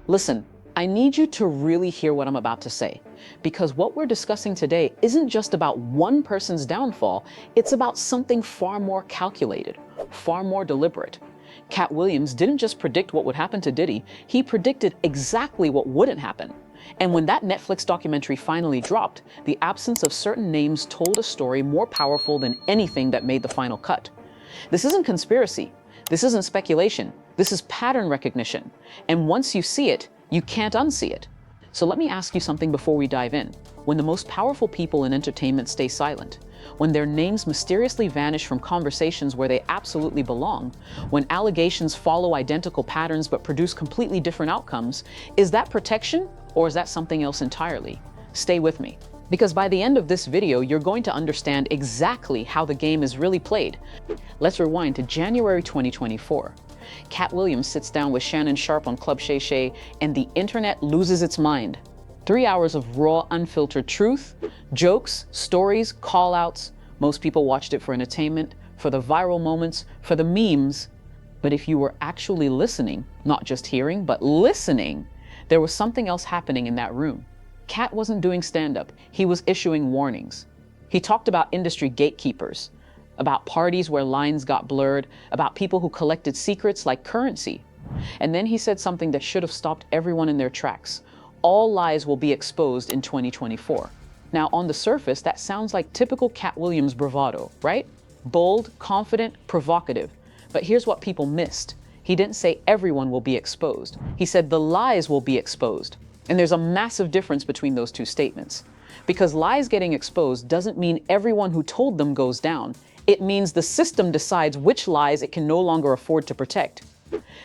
Listen, I need you to really hear what I'm about to say, because what we're discussing today isn't just about one person's downfall, it's about something far more calculated, far more deliberate. Katt Williams didn't just predict what would happen to Diddy, he predicted exactly what wouldn't happen. And when that Netflix documentary finally dropped, the absence of certain names told a story more powerful than anything that made the final cut. This isn't conspiracy. This isn't speculation. This is pattern recognition. And once you see it, you can't unsee it. So let me ask you something before we dive in. When the most powerful people in entertainment stay silent, when their names mysteriously vanish from conversations where they absolutely belong, when allegations follow identical patterns but produce completely different outcomes, is that protection or is that something else entirely? Stay with me. Because by the end of this video, you're going to understand exactly how the game is really played. Let's rewind to January 2024. Katt Williams sits down with Shannon Sharpe on Club Shay Shay, and the internet loses its mind. 3 hours of raw, unfiltered truth, jokes, stories, call-outs. Most people watched it for entertainment, for the viral moments, for the memes. But if you were actually listening, not just hearing, but listening, there was something else happening in that room. Katt wasn't doing stand-up, he was issuing warnings. He talked about industry gatekeepers, about parties where lines got blurred, about people who collected secrets like currency. And then he said something that should have stopped everyone in their tracks. All lies will be exposed in 2024. Now, on the surface, that sounds like typical Katt Williams bravado, right? Bold, confident, provocative. But here's what people missed. He didn't say everyone will be exposed. He said the lies will be exposed. And there's a massive difference between those two statements. Because lies getting exposed doesn't mean everyone who told them goes down. It means the system decides which lies it can no longer afford to protect.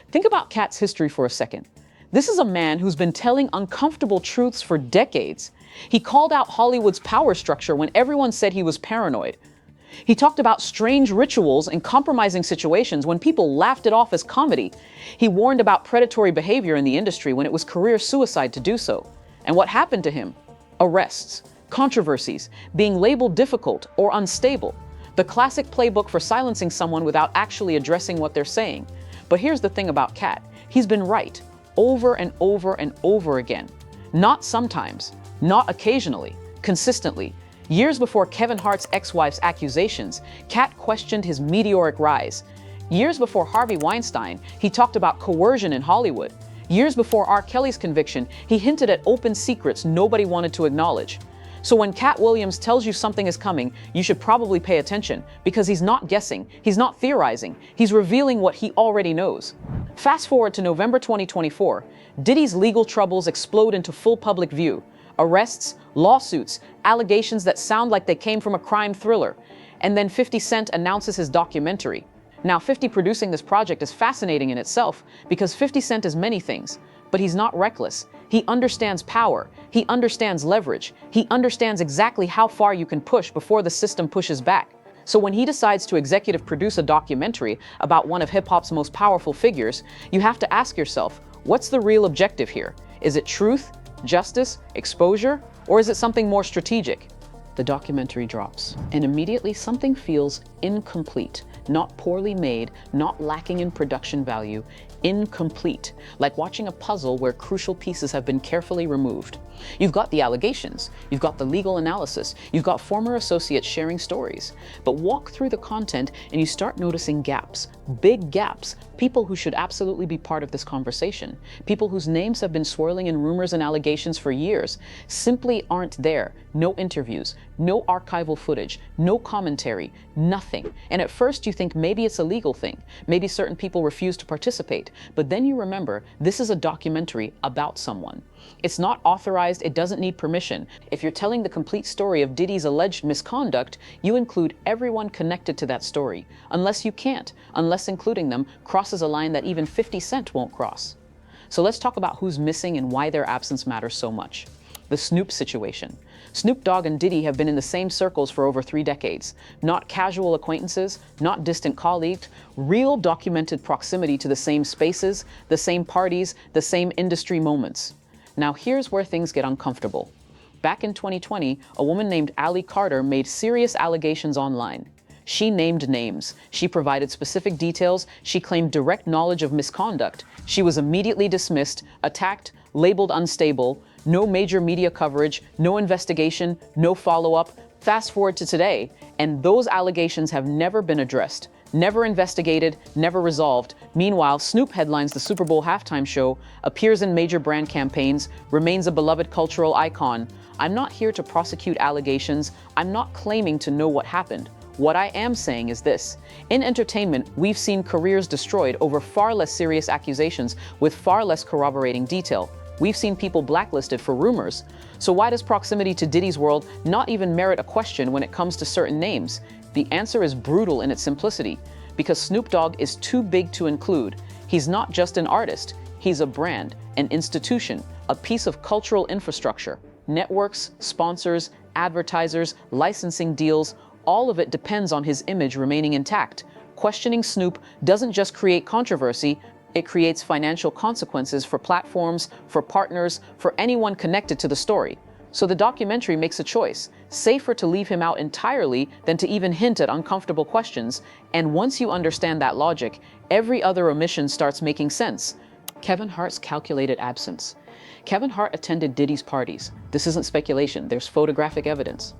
Think about Katt's history for a second. This is a man who's been telling uncomfortable truths for decades. He called out Hollywood's power structure when everyone said he was paranoid. He talked about strange rituals and compromising situations when people laughed it off as comedy. He warned about predatory behavior in the industry when it was career suicide to do so. And what happened to him? Arrests, controversies, being labeled difficult or unstable. The classic playbook for silencing someone without actually addressing what they're saying. But here's the thing about Katt. He's been right over and over and over again. Not sometimes, not occasionally, consistently. Years before Kevin Hart's ex-wife's accusations, Katt questioned his meteoric rise. Years before Harvey Weinstein, he talked about coercion in Hollywood. Years before R. Kelly's conviction, he hinted at open secrets nobody wanted to acknowledge. So when Katt Williams tells you something is coming, you should probably pay attention, because he's not guessing, he's not theorizing, he's revealing what he already knows. Fast forward to November 2024, Diddy's legal troubles explode into full public view. Arrests, lawsuits, allegations that sound like they came from a crime thriller. And then 50 Cent announces his documentary. Now, 50 producing this project is fascinating in itself, because 50 Cent is many things, but he's not reckless. He understands power. He understands leverage. He understands exactly how far you can push before the system pushes back. So when he decides to executive produce a documentary about one of hip-hop's most powerful figures, you have to ask yourself, what's the real objective here? Is it truth, justice, exposure, or is it something more strategic? The documentary drops, and immediately something feels incomplete, not poorly made, not lacking in production value, incomplete, like watching a puzzle where crucial pieces have been carefully removed. You've got the allegations, you've got the legal analysis, you've got former associates sharing stories, but walk through the content and you start noticing gaps, big gaps, people who should absolutely be part of this conversation, people whose names have been swirling in rumors and allegations for years, simply aren't there. No interviews, no archival footage, no commentary, nothing. And at first you think maybe it's a legal thing, maybe certain people refuse to participate, but then you remember this is a documentary about someone. It's not authorized, it doesn't need permission. If you're telling the complete story of Diddy's alleged misconduct, you include everyone connected to that story, unless you can't, unless including them crosses a line that even 50 Cent won't cross. So let's talk about who's missing and why their absence matters so much. The Snoop situation. Snoop Dogg and Diddy have been in the same circles for over 3 decades. Not casual acquaintances, not distant colleagues, real documented proximity to the same spaces, the same parties, the same industry moments. Now here's where things get uncomfortable. Back in 2020, a woman named Ali Carter made serious allegations online. She named names. She provided specific details. She claimed direct knowledge of misconduct. She was immediately dismissed, attacked, labeled unstable, no major media coverage, no investigation, no follow-up. Fast forward to today, and those allegations have never been addressed, never investigated, never resolved. Meanwhile, Snoop headlines the Super Bowl halftime show, appears in major brand campaigns, remains a beloved cultural icon. I'm not here to prosecute allegations. I'm not claiming to know what happened. What I am saying is this. In entertainment, we've seen careers destroyed over far less serious accusations with far less corroborating detail. We've seen people blacklisted for rumors. So why does proximity to Diddy's world not even merit a question when it comes to certain names? The answer is brutal in its simplicity, because Snoop Dogg is too big to include. He's not just an artist, he's a brand, an institution, a piece of cultural infrastructure. Networks, sponsors, advertisers, licensing deals, all of it depends on his image remaining intact. Questioning Snoop doesn't just create controversy, it creates financial consequences for platforms, for partners, for anyone connected to the story. So the documentary makes a choice. Safer to leave him out entirely than to even hint at uncomfortable questions. And once you understand that logic, every other omission starts making sense. Kevin Hart's calculated absence. Kevin Hart attended Diddy's parties. This isn't speculation, there's photographic evidence.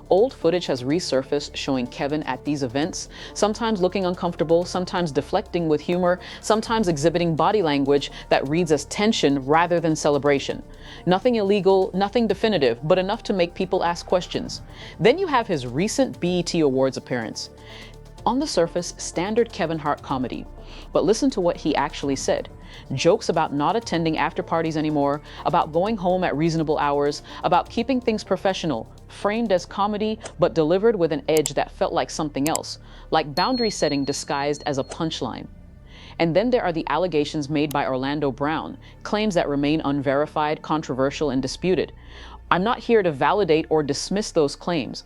Old footage has resurfaced showing Kevin at these events, sometimes looking uncomfortable, sometimes deflecting with humor, sometimes exhibiting body language that reads as tension rather than celebration. Nothing illegal, nothing definitive, but enough to make people ask questions. Then you have his recent BET Awards appearance. On the surface, standard Kevin Hart comedy. But listen to what he actually said. Jokes about not attending after parties anymore, about going home at reasonable hours, about keeping things professional, framed as comedy but delivered with an edge that felt like something else, like boundary setting disguised as a punchline. And then there are the allegations made by Orlando Brown, claims that remain unverified, controversial, and disputed. I'm not here to validate or dismiss those claims,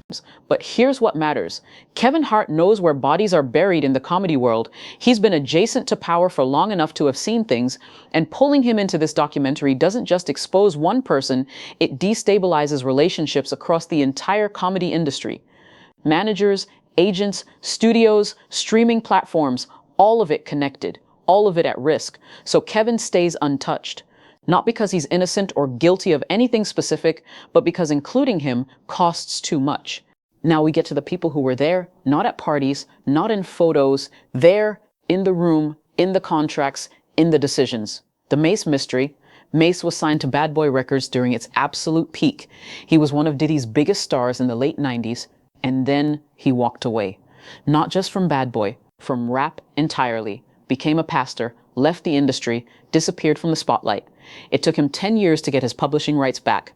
but here's what matters. Kevin Hart knows where bodies are buried in the comedy world. He's been adjacent to power for long enough to have seen things, and pulling him into this documentary doesn't just expose one person, it destabilizes relationships across the entire comedy industry. Managers, agents, studios, streaming platforms, all of it connected, all of it at risk. So Kevin stays untouched. Not because he's innocent or guilty of anything specific, but because including him costs too much. Now we get to the people who were there, not at parties, not in photos, there, in the room, in the contracts, in the decisions. The Mase mystery. Mase was signed to Bad Boy Records during its absolute peak. He was one of Diddy's biggest stars in the late 90s, and then he walked away. Not just from Bad Boy, from rap entirely. Became a pastor, left the industry, disappeared from the spotlight. It took him 10 years to get his publishing rights back.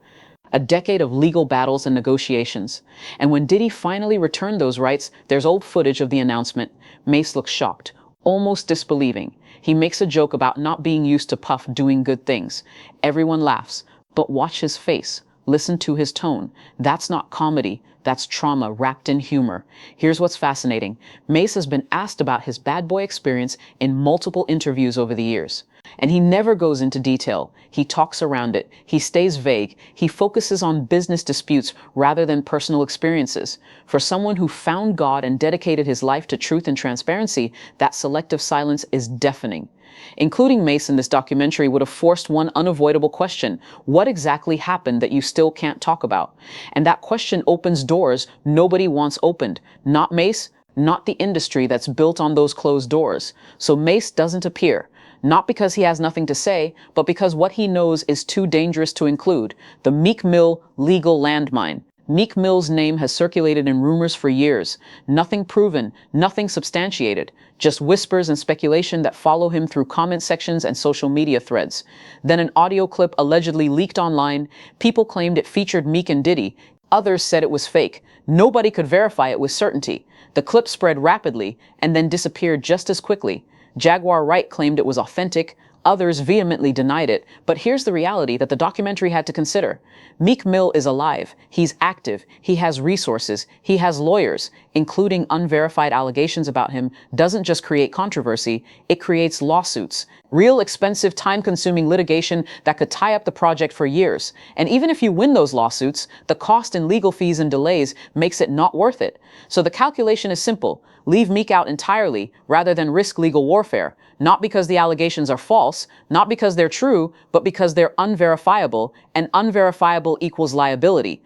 A decade of legal battles and negotiations. And when Diddy finally returned those rights, there's old footage of the announcement. Mase looks shocked, almost disbelieving. He makes a joke about not being used to Puff doing good things. Everyone laughs, but watch his face. Listen to his tone. That's not comedy. That's trauma wrapped in humor. Here's what's fascinating. Mase has been asked about his Bad Boy experience in multiple interviews over the years. And he never goes into detail. He talks around it. He stays vague. He focuses on business disputes rather than personal experiences. For someone who found God and dedicated his life to truth and transparency, that selective silence is deafening. Including Mase in this documentary would have forced one unavoidable question. What exactly happened that you still can't talk about? And that question opens doors nobody wants opened. Not Mase, not the industry that's built on those closed doors. So Mase doesn't appear. Not because he has nothing to say, but because what he knows is too dangerous to include. The Meek Mill legal landmine. Meek Mill's name has circulated in rumors for years. Nothing proven, nothing substantiated. Just whispers and speculation that follow him through comment sections and social media threads. Then an audio clip allegedly leaked online. People claimed it featured Meek and Diddy. Others said it was fake. Nobody could verify it with certainty. The clip spread rapidly and then disappeared just as quickly. Jaguar Wright claimed it was authentic. Others vehemently denied it, but here's the reality that the documentary had to consider. Meek Mill is alive, he's active, he has resources, he has lawyers. Including unverified allegations about him doesn't just create controversy, it creates lawsuits. Real expensive, time-consuming litigation that could tie up the project for years. And even if you win those lawsuits, the cost in legal fees and delays makes it not worth it. So the calculation is simple. Leave Meek out entirely rather than risk legal warfare. Not because the allegations are false, not because they're true, but because they're unverifiable, and unverifiable equals liability.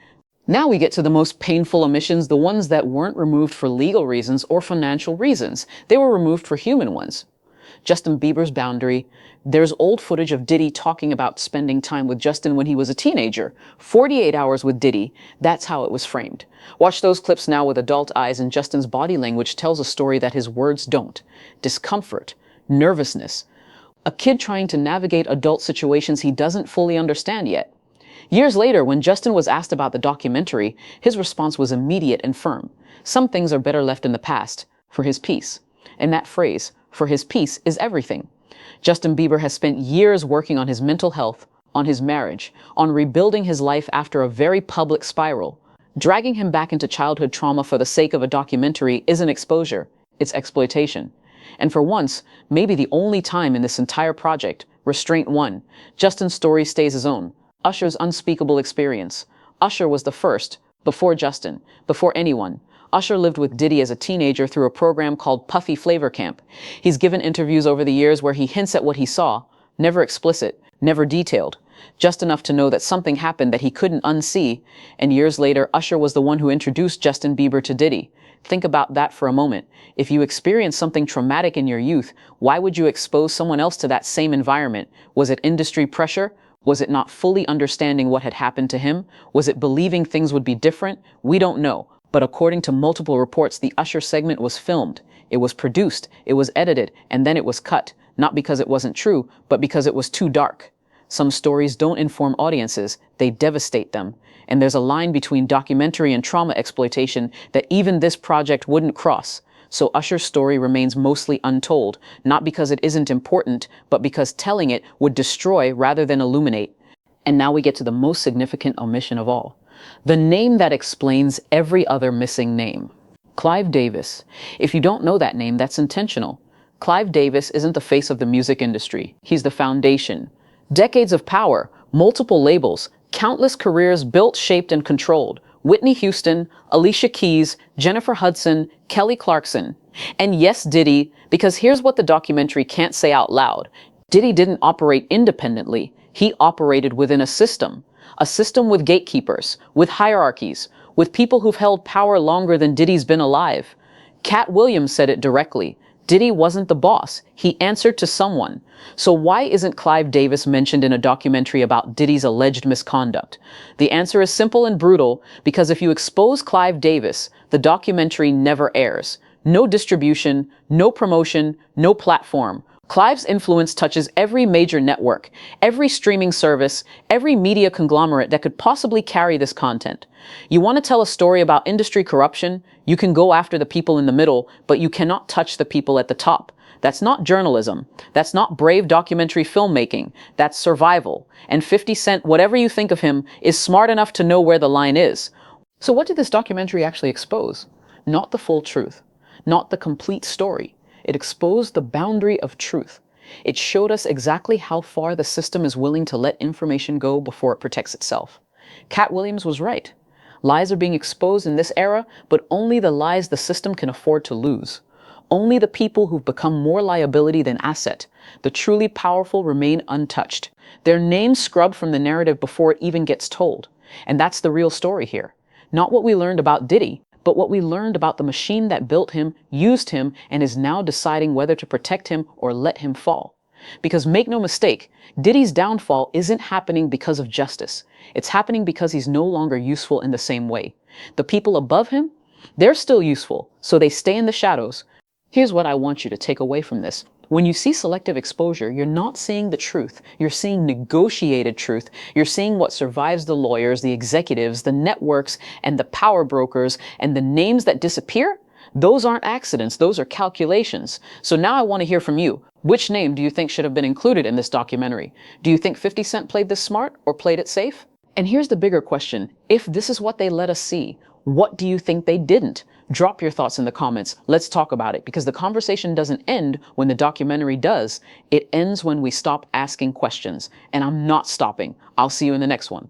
Now we get to the most painful omissions, the ones that weren't removed for legal reasons or financial reasons. They were removed for human ones. Justin Bieber's boundary. There's old footage of Diddy talking about spending time with Justin when he was a teenager. 48 hours with Diddy. That's how it was framed. Watch those clips now with adult eyes, and Justin's body language tells a story that his words don't. Discomfort. Nervousness. A kid trying to navigate adult situations he doesn't fully understand yet. Years later, when Justin was asked about the documentary, his response was immediate and firm. Some things are better left in the past, for his peace. And that phrase, for his peace, is everything. Justin Bieber has spent years working on his mental health, on his marriage, on rebuilding his life after a very public spiral. Dragging him back into childhood trauma for the sake of a documentary isn't exposure, it's exploitation. And for once, maybe the only time in this entire project, restraint won. Justin's story stays his own. Usher's unspeakable experience. Usher was the first, before Justin, before anyone. Usher lived with Diddy as a teenager through a program called Puffy Flavor Camp. He's given interviews over the years where he hints at what he saw, never explicit, never detailed, just enough to know that something happened that he couldn't unsee. And years later, Usher was the one who introduced Justin Bieber to Diddy. Think about that for a moment. If you experienced something traumatic in your youth, why would you expose someone else to that same environment? Was it industry pressure? Was it not fully understanding what had happened to him? Was it believing things would be different? We don't know. But according to multiple reports, the Usher segment was filmed. It was produced, it was edited, and then it was cut. Not because it wasn't true, but because it was too dark. Some stories don't inform audiences, they devastate them. And there's a line between documentary and trauma exploitation that even this project wouldn't cross. So Usher's story remains mostly untold, not because it isn't important, but because telling it would destroy rather than illuminate. And now we get to the most significant omission of all. The name that explains every other missing name. Clive Davis. If you don't know that name, that's intentional. Clive Davis isn't the face of the music industry. He's the foundation. Decades of power, multiple labels, countless careers built, shaped, and controlled. Whitney Houston, Alicia Keys, Jennifer Hudson, Kelly Clarkson. And yes, Diddy, because here's what the documentary can't say out loud. Diddy didn't operate independently. He operated within a system with gatekeepers, with hierarchies, with people who've held power longer than Diddy's been alive. Katt Williams said it directly. Diddy wasn't the boss. He answered to someone. So why isn't Clive Davis mentioned in a documentary about Diddy's alleged misconduct? The answer is simple and brutal, because if you expose Clive Davis, the documentary never airs. No distribution, no promotion, no platform. Clive's influence touches every major network, every streaming service, every media conglomerate that could possibly carry this content. You want to tell a story about industry corruption? You can go after the people in the middle, but you cannot touch the people at the top. That's not journalism. That's not brave documentary filmmaking. That's survival. And 50 Cent, whatever you think of him, is smart enough to know where the line is. So what did this documentary actually expose? Not the full truth, not the complete story. It exposed the boundary of truth. It showed us exactly how far the system is willing to let information go before it protects itself. Katt Williams was right. Lies are being exposed in this era, but only the lies the system can afford to lose. Only the people who've become more liability than asset. The truly powerful remain untouched. Their names scrubbed from the narrative before it even gets told. And that's the real story here. Not what we learned about Diddy, but what we learned about the machine that built him, used him, and is now deciding whether to protect him or let him fall. Because make no mistake, Diddy's downfall isn't happening because of justice. It's happening because he's no longer useful in the same way. The people above him, they're still useful, so they stay in the shadows. Here's what I want you to take away from this. When you see selective exposure, you're not seeing the truth. You're seeing negotiated truth. You're seeing what survives the lawyers, the executives, the networks, and the power brokers, and the names that disappear. Those aren't accidents, those are calculations. So now I want to hear from you. Which name do you think should have been included in this documentary? Do you think 50 Cent played this smart or played it safe? And here's the bigger question. If this is what they let us see, what do you think they didn't? Drop your thoughts in the comments. Let's talk about it, because the conversation doesn't end when the documentary does. It ends when we stop asking questions. And I'm not stopping. I'll see you in the next one.